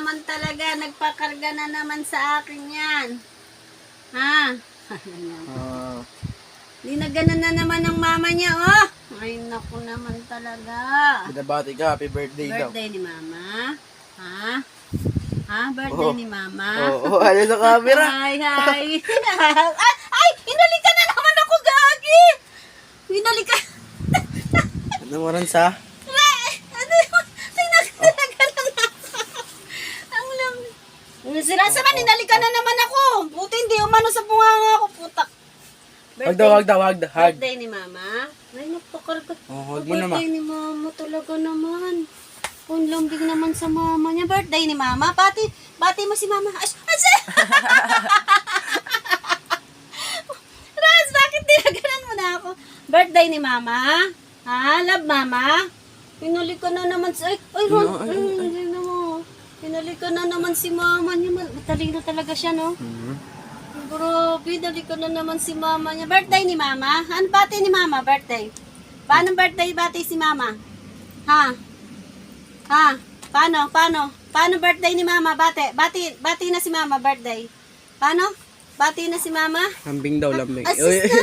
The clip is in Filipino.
naman talaga. Nagpakarga na naman sa akin yan. Ha? Dinagana na naman ng mama niya, oh. Ay, naku naman talaga. Binabati ka, happy birthday daw. Birthday ni mama? Ha? Ha? Birthday ni mama? Oo, ano sa camera? Hi, hi. Ay, hinalikan na naman ako, Gagi. Hinalikan. Ano mo rin sa? Sinasaman, hinalikan na naman ako. Buti hindi umano sa bunganga ako, putak. Wag daw. Birthday ni mama? Ay, napakarga. Oh, wag mo naman. Birthday ni mama talaga naman. Kung lambing naman sa mama niya. Birthday ni mama. Bati mo si mama. Raz, bakit dinaganan mo na ako? Birthday ni mama? Ha? Love mama? Pinuli ka na naman sa... Ay, Ron. Hindi na mo. Pinuli ka na naman si mama niya. Matalino talaga siya, no? Grabe, dali ka na naman si mama niya. Birthday ni mama? Ano bati ni mama? Birthday? Paano birthday bati si mama? Ha? Ha? Paano? Paano birthday ni mama? Bati na si mama birthday. Paano? Bati na si mama? Lambing daw, lambing. Asus na.